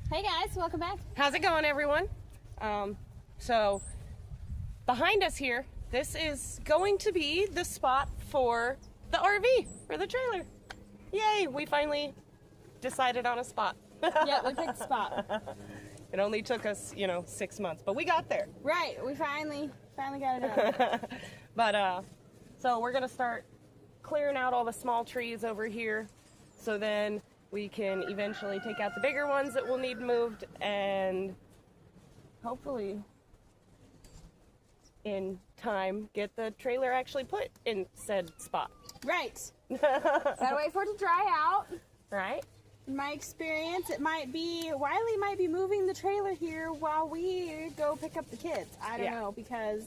Hey guys, welcome back. How's it going, everyone? So behind us here, this is going to be the spot for the RV, for the trailer. Yay, we finally decided on a spot. Yeah, we picked a spot. It only took us, 6 months, but we got there. Right, we finally got it done. But so we're gonna start clearing out all the small trees over here, so then we can eventually take out the bigger ones that will need moved, and hopefully in time get the trailer actually put in said spot. Right. Gotta wait for it to dry out. Right? In my experience, Wiley might be moving the trailer here while we go pick up the kids. I don't know, because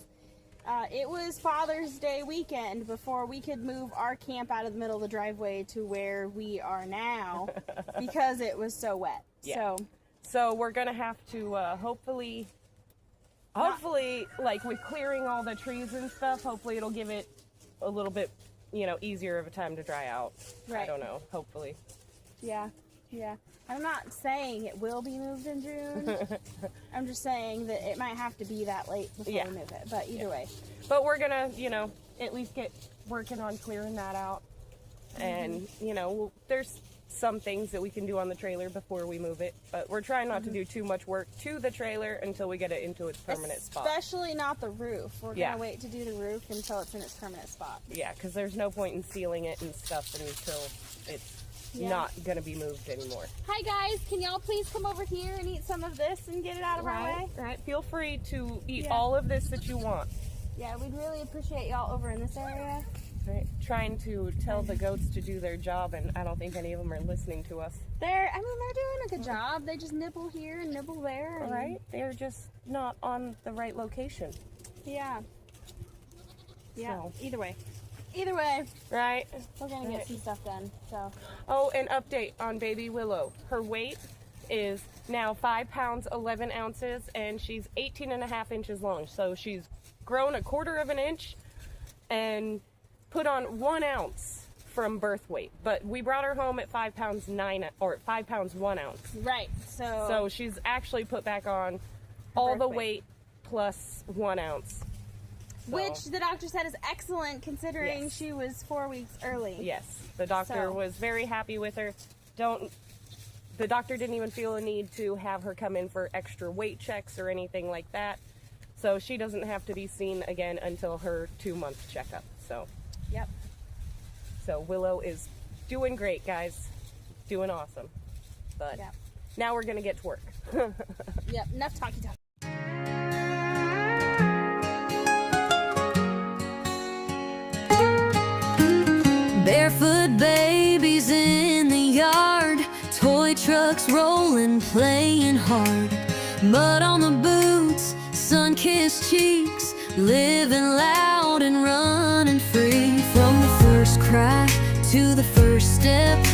it was Father's Day weekend before we could move our camp out of the middle of the driveway to where we are now because it was so wet. Yeah. So we're gonna have to hopefully, like with clearing all the trees and stuff, hopefully it'll give it a little bit, easier of a time to dry out. Right. I don't know. Hopefully. Yeah. I'm not saying it will be moved in June. I'm just saying that it might have to be that late before we move it. But either way. But we're gonna, at least get working on clearing that out. And, there's some things that we can do on the trailer before we move it. But we're trying not to do too much work to the trailer until we get it into its permanent spot. Especially not the roof. We're going to wait to do the roof until it's in its permanent spot. Yeah, because there's no point in sealing it and stuff until it's not going to be moved anymore. Hi guys, can y'all please come over here and eat some of this and get it out of our way? Right. Feel free to eat all of this that you want. Yeah, we'd really appreciate y'all over in this area. Right. Trying to tell the goats to do their job, and I don't think any of them are listening to us. They're doing a good job. They just nibble here and nibble there. And... Right? They're just not on the right location. Yeah. So. Either way, right? We're gonna get some stuff done. So. Oh, an update on baby Willow. Her weight is now 5 pounds 11 ounces, and she's 18.5 inches long. So she's grown 1/4 of an inch and put on 1 ounce from birth weight. But we brought her home at 5 pounds 5 pounds 1 ounce. Right. So she's actually put back on all the weight plus 1 ounce. So. Which the doctor said is excellent considering she was 4 weeks early. Yes, the doctor was very happy with her. The doctor didn't even feel a need to have her come in for extra weight checks or anything like that. So she doesn't have to be seen again until her 2-month checkup. So. Yep. So Willow is doing great, guys. Doing awesome. But now we're gonna get to work. Yep. Enough talky. Barefoot babies in the yard, toy trucks rolling, playing hard. Mud on the boots, sun-kissed cheeks, living loud and running free. From the first cry to the first step,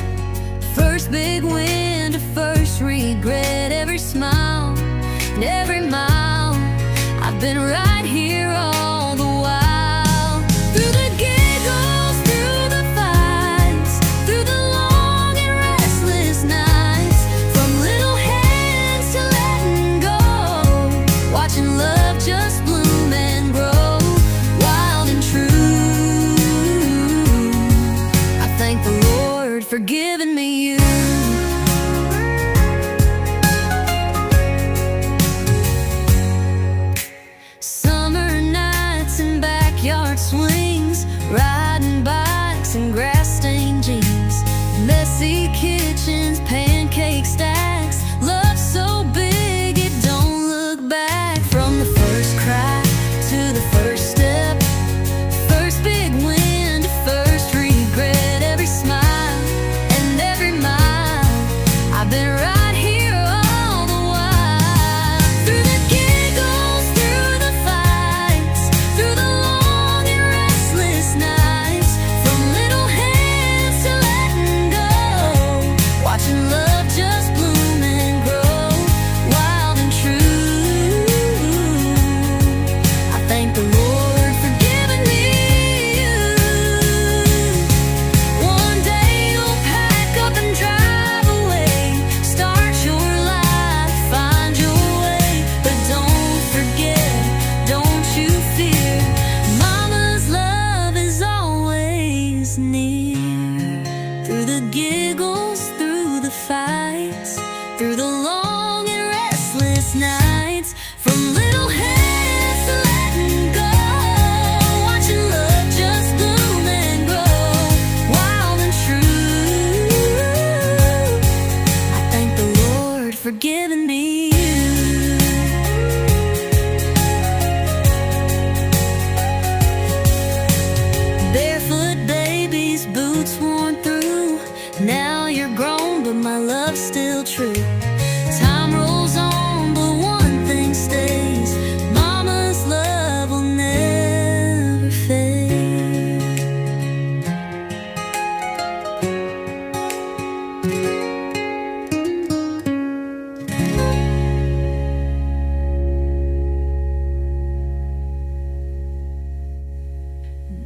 first big win to first regret. Every smile and every mile, I've been right here all the while. Through the giggles, through the fights, through the long and restless nights, from little hands to letting go, watching love just bloom and grow, wild and true. I thank the Lord for giving me you. nights, from little hands to letting go, watching love just bloom and grow, wild and true. I thank the Lord for giving me you. Barefoot babies, boots worn through. Now you're grown, but my love's still true. Time rolls on, but one thing stays: Mama's love will never fade.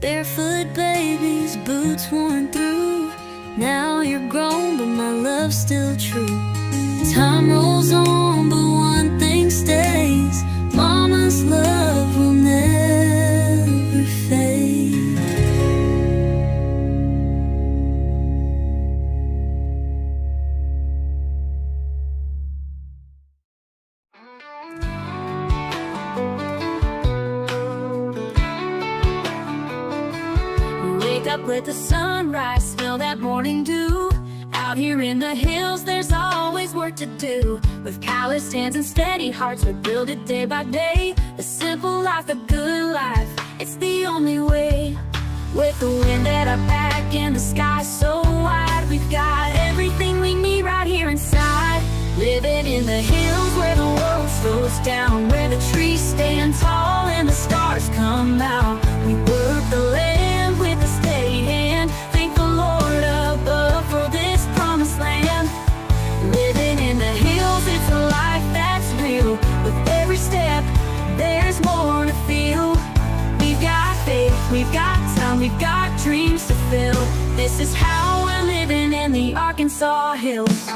Barefoot babies, boots worn through. Now you're grown, but my love's still true. Time rolls on, but one thing stays: Mama's love will never fade. Wake up with the sunrise, smell that morning dew. Out here in the hills, there's always work to do. With calloused hands and steady hearts, we build it day by day. A simple life, a good life, it's the only way. With the wind at our back and the sky so wide, we've got everything we need right here inside. Living in the hills where the world slows down, where the trees stand tall and the stars come out. We work the land with a steady hand, thank the Lord above for this promised land. Living in the hills, it's a life that's real. With every step, there's more to feel. We've got faith, we've got time, we've got dreams to fill. This is how we're living in the Arkansas hills.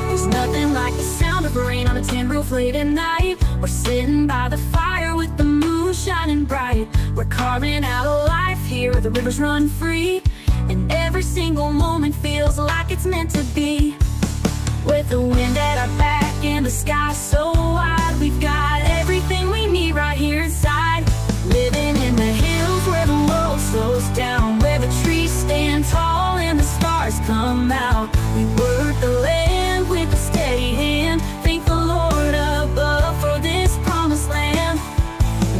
There's nothing like the sound of rain on a tin roof late at night. We're sitting by the fire with the moon shining bright. We're carving out a life here where the rivers run free, and every single moment feels like it's meant to be. With the wind at our back and the sky so wide, we've got everything we need right here inside. Living in the hills where the world slows down, where the trees stand tall and the stars come out. We work the land with a steady hand, thank the Lord above for this promised land.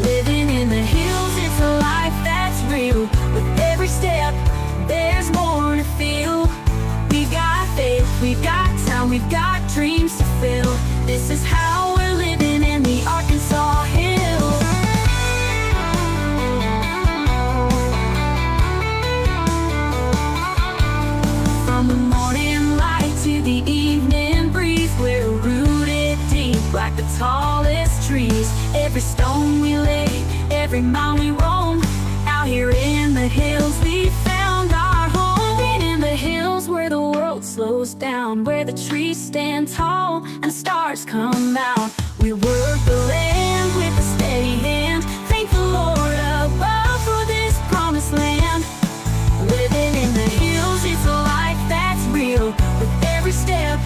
Living in the hills, it's a life that's real. With every step, there's more to feel. We've got faith, we've got time, we've got dreams to fill. This is how we're living in the Arkansas hills. From the morning light to the evening breeze, we're rooted deep like the tallest trees. Every stone we lay, every mile we roam, out here in the hills we found our home. In the hills where the world slows down, where the trees stand tall and stars come out. We work the land with a steady hand, thank the Lord above for this promised land. Living in the hills, it's a life that's real. With every step,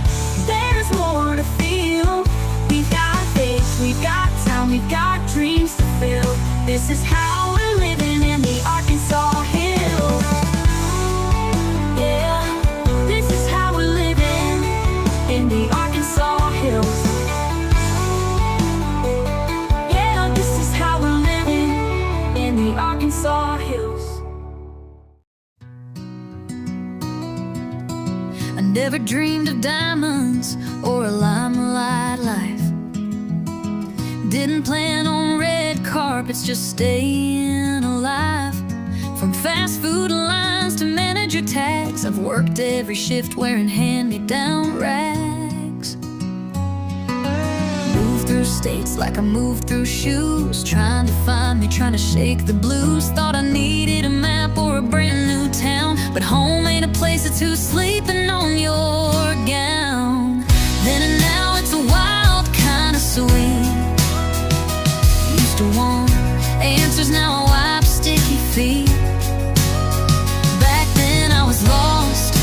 there's more to feel. We've got faith, we've got time, we've got dreams to fill. This is how we're living in the Arkansas hills. Yeah, this is how we're living in the Arkansas hills. Yeah, this is how we're living in the Arkansas hills. I never dreamed of diamonds or a limelight life. Didn't plan on red carpets, just staying alive. From fast food lines to manager tags, I've worked every shift wearing hand-me-down rags. Moved through states like I moved through shoes, trying to find me, trying to shake the blues. Thought I needed a map or a brand new town, but home ain't a place or two, sleeping on your gown. Then and now it's a wild kind of sweet. Used to want answers, now I wipe sticky feet. Back then I was lost,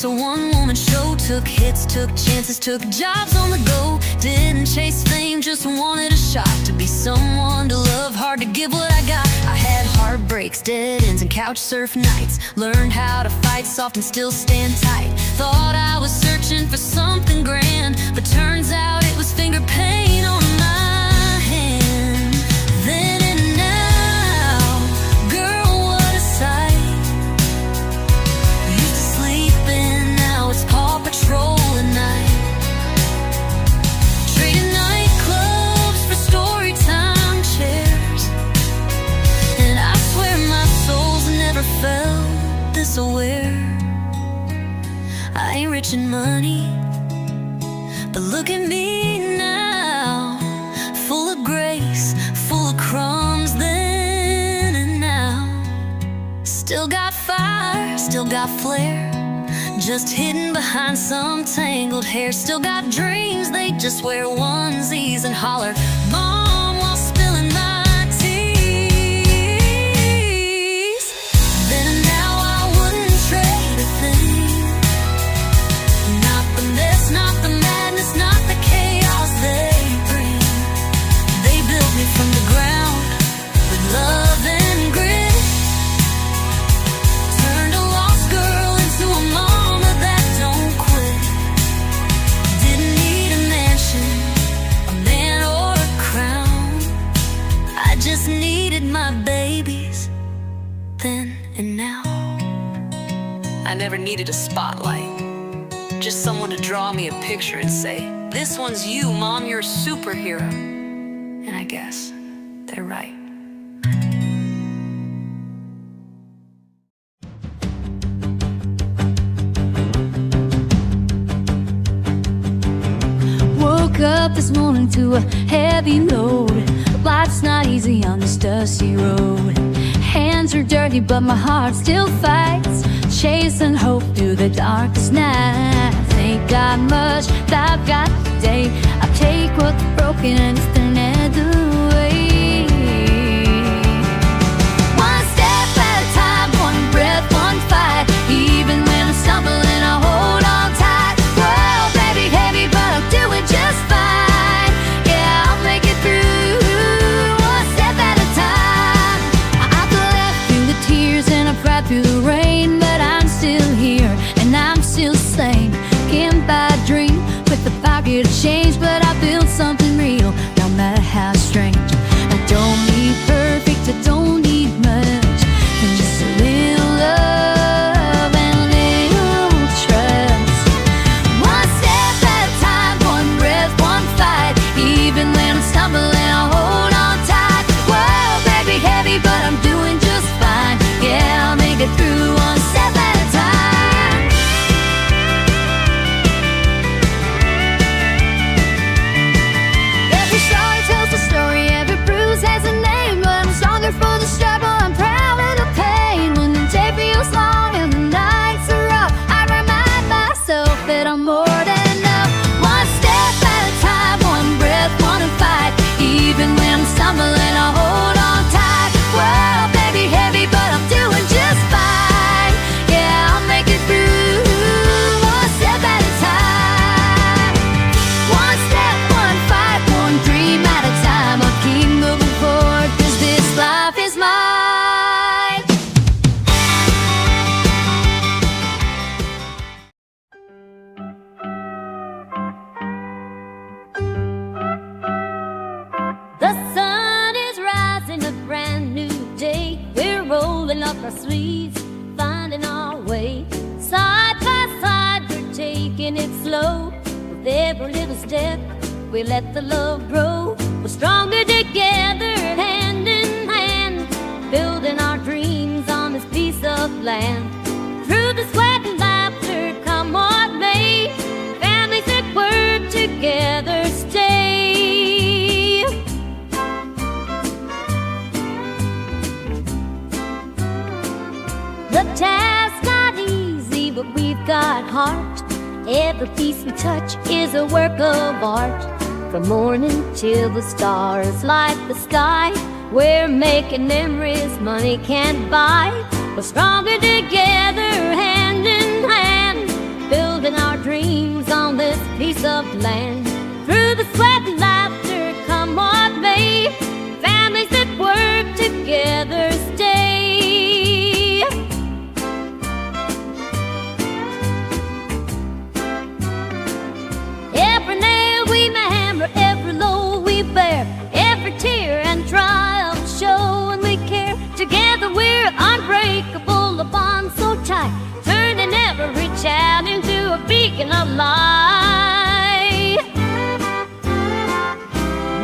just a one-woman show. Took hits, took chances, took jobs on the go. Didn't chase fame, just wanted a shot to be someone to love, hard to give what I got. I had heartbreaks, dead ends, and couch surf nights. Learned how to fight soft and still stand tight. Thought I was searching for something grand, but turns out it was finger paint on my hand. Then and now, girl, what a sight. Used to sleep in, now it's Paw Patrol at night. Trading nightclubs for story time chairs, and I swear my soul's never felt this aware. I ain't rich in money, but look at me now, full of grace, full of crumbs then and now. Still got fire, still got flair, just hidden behind some tangled hair. Still got dreams, they just wear onesies and holler mom while spilling my teas. Then and now I wouldn't trade a thing. Not the mess, not the madness, not the chaos they bring. They built me from the ground with love and grit. Turned a lost girl into a mama that don't quit. Didn't need a mansion, a man, or a crown. I just needed my babies then and now. I never needed a spotlight, just someone to draw me a picture and say, this one's you, Mom, you're a superhero. And I guess they're right. Woke up this morning to a heavy load. Life's not easy on this dusty road. Hands are dirty but my heart still fights, chasing hope through the darkest night. Ain't got much that I've got today. I take what's broken and just turn it away. One step at a time, one breath, one fight. Even when I'm stumbling, I hold on tight. Well, baby, heavy, but I'll do it just fine. Yeah, I'll make it through, one step at a time. I've left through the tears and I've cried through the rain, but I'm still here and I'm still sane. Can't buy a dream with a pocket of change, but I built something real, no matter how strange. I don't need perfect, I don't need much, and just a little love and a little trust. One step at a time, one breath, one fight. Even when I'm stumbling, I hold on tight. Whoa, baby, heavy, but I'm doing just fine. Yeah, I'll make it through one step at a time. Every story tells a story, every bruise has a name, but I'm stronger for the struggle, I'm proud of the pain. When the day feels long and the nights are rough, I remind myself that I'm more than enough. One step at a time, one breath, one fight. Even when I'm stumbling, I hold on tight. Well, baby, heavy, but I'm doing just fine. Yeah, I'll make it through, one step at a time. One step, one fight, one dream at a time. I'll keep moving forward, 'cause this life is mine. The sun is rising, a brand new day. We're rolling up our sleeves, finding our way. Side by side, we're taking it slow. With every little step, we let the love grow. We're stronger together, hand in hand, building our dreams on this piece of land. Through the sweat and laughter, come what may, families that work together stay. The task not easy, but we've got heart. Every piece we touch is a work of art. From morning till the stars light the sky, we're making memories money can't buy. We're stronger together, hand in hand, piece of land. Through the sweat and laughter, come what may, families that work together stay. Every nail we hammer, every load we bear, every tear and triumph show and we care. Together we're unbreakable, a bond so tight, turning every challenge to a beacon of light.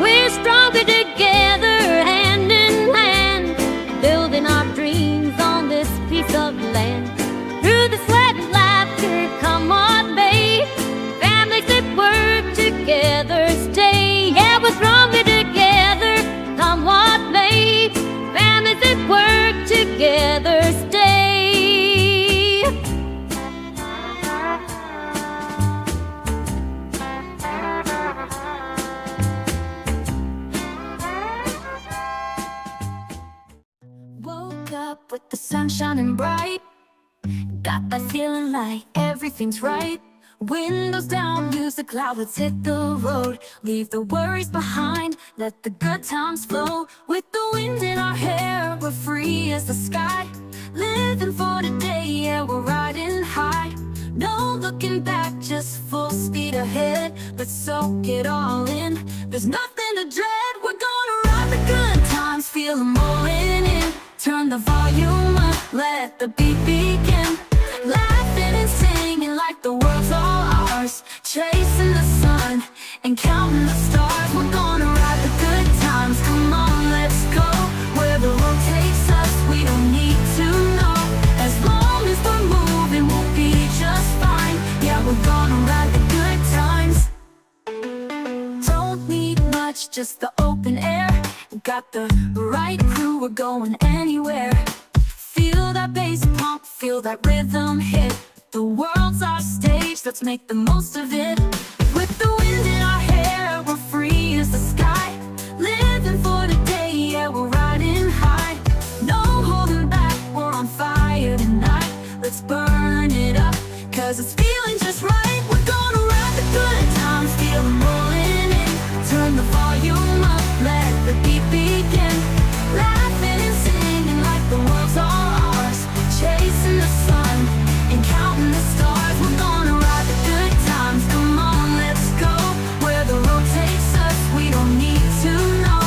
We're stronger together, hand in hand, building our dreams on this piece of land. Through the sweat and laughter, come what may, families that work together stay. Yeah, we're stronger together, come what may, families that work together stay. Woke up with the sun shining bright, got that feeling like everything's right. Windows down, music loud, let's hit the road. Leave the worries behind, let the good times flow. With the wind in our hair, we're free as the sky. Living for today, yeah, we're riding high. No looking back, just full speed ahead. Let's soak it all in, there's nothing to dread. We're gonna ride the good times, feel them rolling in. Turn the volume up, let the beat begin. Laughing and singing like the world's all ours. Chasing the sun and counting the stars. We're gonna ride the good times, come on, let's go. Where the road takes us, we don't need to know. As long as we're moving, we'll be just fine. Yeah, we're gonna ride the good times. Don't need much, just the open air. Got the right crew, we're going anywhere. Feel that bass pump, feel that rhythm hit. The world's our stage, let's make the most of it. With the wind in our hair, we're free as the sky. Living for today, yeah, we're riding high. No holding back, we're on fire tonight. Let's burn it up, cause it's feeling just right. We're gonna ride the good times, feel them rolling in. Turn the volume up, let the beat begin. Laughing and singing like the world's all ours. Chasing the sun and counting the stars. We're gonna ride the good times, come on, let's go. Where the road takes us, we don't need to know.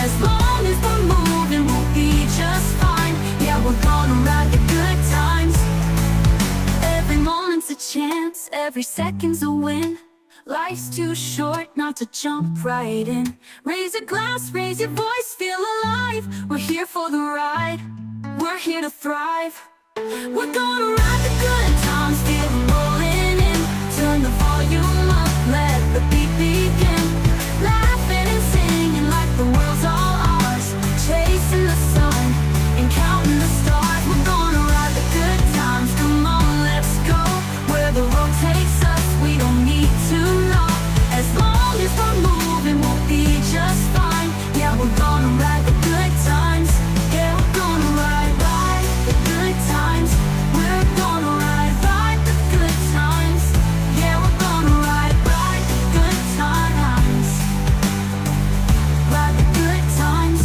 As long as we're moving, we'll be just fine. Yeah, we're gonna ride the good times. Every moment's a chance, every second's a win. Life's too short not to jump right in. Raise a glass, raise your voice, feel alive. We're here for the ride, we're here to thrive. We're gonna ride the good times, feel them rolling in. Turn the volume up, let the beat begin. Laughing and singing like the world's all ours. Chasing the sun and counting the stars. We're gonna ride the good times, come on, let's go. Where the road takes us, we don't need to know. As long as we're moving, we'll be just fine. Yeah, we're gonna ride the good times. Yeah, we're gonna ride the good times. We're gonna ride the good times. Yeah, we're gonna ride the good times. Ride the good times.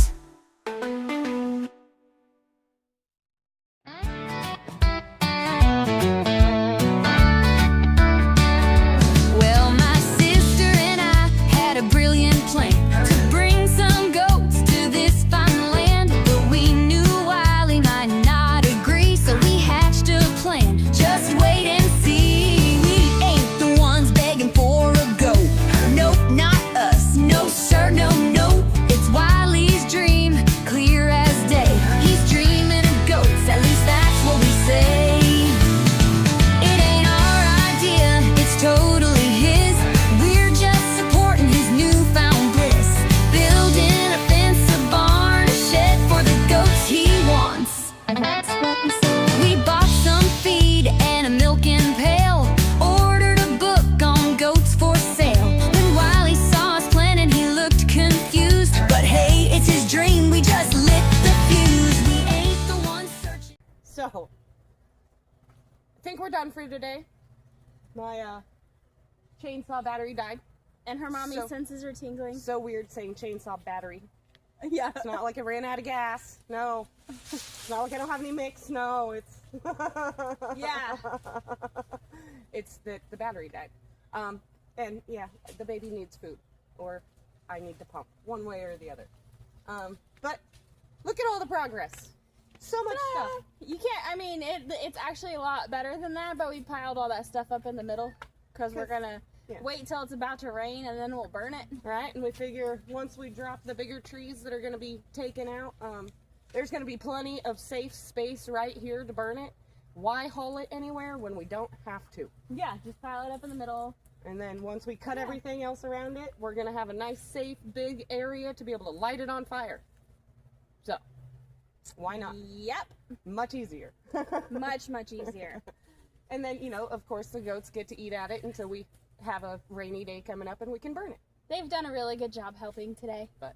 Well, my sister and I had a brilliant plan to bring some goats to this fine land. But we knew Wiley might not agree, so we hatched a plan. Just wait and see. We ain't the ones begging for a goat. Nope, not us. No, sir, no, no. It's Wiley's dream, clear as day. He's dreaming of goats, at least that's what we say. It ain't our idea, it's totally his. We're just supporting his newfound bliss. Building a fence, a barn, a shed for the goats he wants. That's what we say. We bought some feed and a milking pail. Ordered a book on goats for sale. When Wiley saw us planning, he looked confused. But hey, it's his dream, we just lit the fuse. We ain't the ones searching. So, I think we're done for today. My chainsaw battery died. And her mommy So- senses are tingling. So weird saying chainsaw battery. Yeah. It's not like I ran out of gas. No. It's not like I don't have any mix. No, it's Yeah. it's the battery died. And yeah, the baby needs food, or I need to pump, one way or the other. But look at all the progress. So much stuff. You can't, I mean, it's actually a lot better than that, but we piled all that stuff up in the middle because we're going to Yeah. wait till it's about to rain and then we'll burn it. Right, and we figure once we drop the bigger trees that are going to be taken out, there's going to be plenty of safe space right here to burn it. Why haul it anywhere when we don't have to? Yeah, just pile it up in the middle. And then once we cut everything else around it, we're going to have a nice, safe, big area to be able to light it on fire. So, why not? Yep. Much easier. Much, much easier. And then, you know, of course, the goats get to eat at it until we have a rainy day coming up and we can burn it. They've done a really good job helping today. But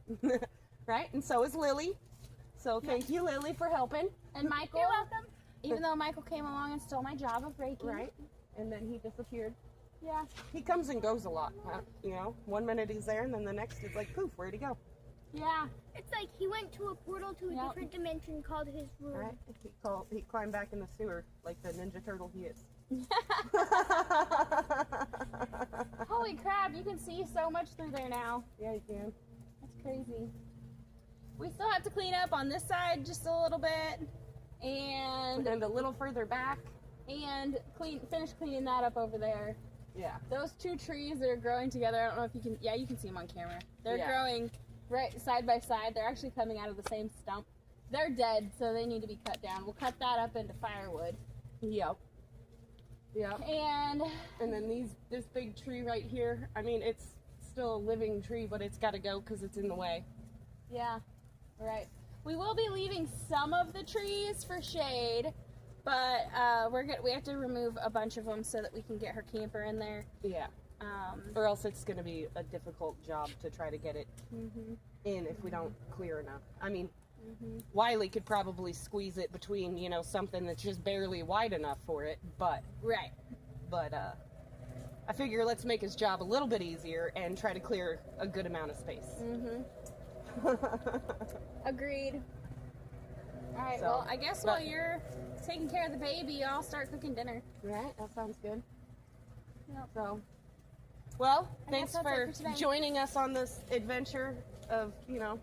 right? And so is Lily. So thank you, Lily, for helping. And Michael. You're welcome. Even though Michael came along and stole my job of raking. Right? And then he disappeared. Yeah. He comes and goes a lot. You know, one minute he's there and then the next is like, poof, where'd he go? Yeah. It's like he went to a portal to a Yep. different dimension called his room. Right? He climbed back in the sewer like the Ninja Turtle he is. Holy crap, you can see so much through there now. Yeah, you can. That's crazy. We still have to clean up on this side just a little bit and And a little further back. finish cleaning that up over there. Yeah. Those two trees that are growing together, I don't know if you can, yeah, you can see them on camera. They're Yeah. growing right side by side. They're actually coming out of the same stump. They're dead, so they need to be cut down. We'll cut that up into firewood. Yep. Yep. And And then this big tree right here, I mean, it's still a living tree, but it's got to go because it's in the way. yeah, right. We will be leaving some of the trees for shade, but we have to remove a bunch of them so that we can get her camper in there. Yeah. Or else it's going to be a difficult job to try to get it in if we don't clear enough. I mean, Wiley could probably squeeze it between, you know, something that's just barely wide enough for it, but Right. I figure let's make his job a little bit easier and try to clear a good amount of space. Agreed. All right. So, Well, I guess but- while you're taking care of the baby, I'll start cooking dinner. Right? That sounds good. Yep. So, well, I thanks guess that's for it for today. joining us on this adventure of, you know,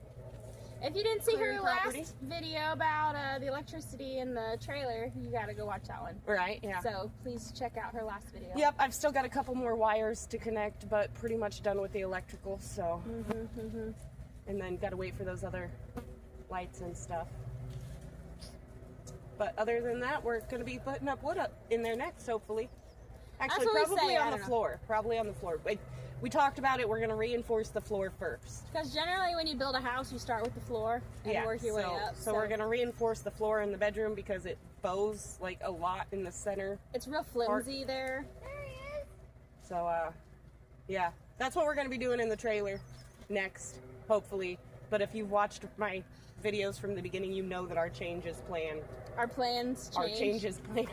If you didn't see her Clearing property. last video about the electricity in the trailer, you gotta go watch that one. right? Yeah. So please check out her last video. Yep, I've still got a couple more wires to connect, but pretty much done with the electrical, so. And then got to wait for those other lights and stuff. But other than that, we're going to be putting up wood up in there next, hopefully. Actually, what we probably say, I on the don't know. floor. Probably on the floor. We talked about it. We're going to reinforce the floor first. Because generally when you build a house, you start with the floor and work your way up. So we're going to reinforce the floor in the bedroom because it bows like a lot in the center. It's real flimsy there. There he is. So, yeah, that's what we're going to be doing in the trailer next, hopefully. But if you've watched my videos from the beginning, you know that our change is planned. Our plans change. Our change is planned.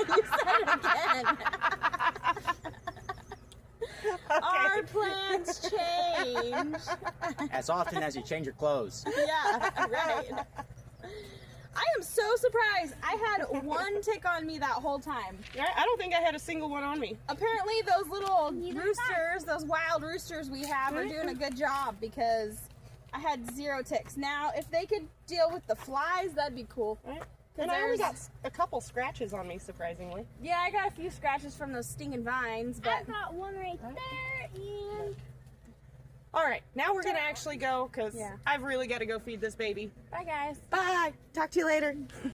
You said it again. Our plans change. As often as you change your clothes. Yeah, right. I am so surprised. I had one tick on me that whole time. I don't think I had a single one on me. Apparently those little roosters, those wild roosters we have are doing a good job because I had 0 ticks. Now, if they could deal with the flies, that'd be cool. Right? And I only got a couple scratches on me, surprisingly. Yeah, I got a few scratches from those stinging vines, but I've got one right there, and All right, now we're going to actually go because Yeah. I've really got to go feed this baby. bye guys. Bye. Talk to you later.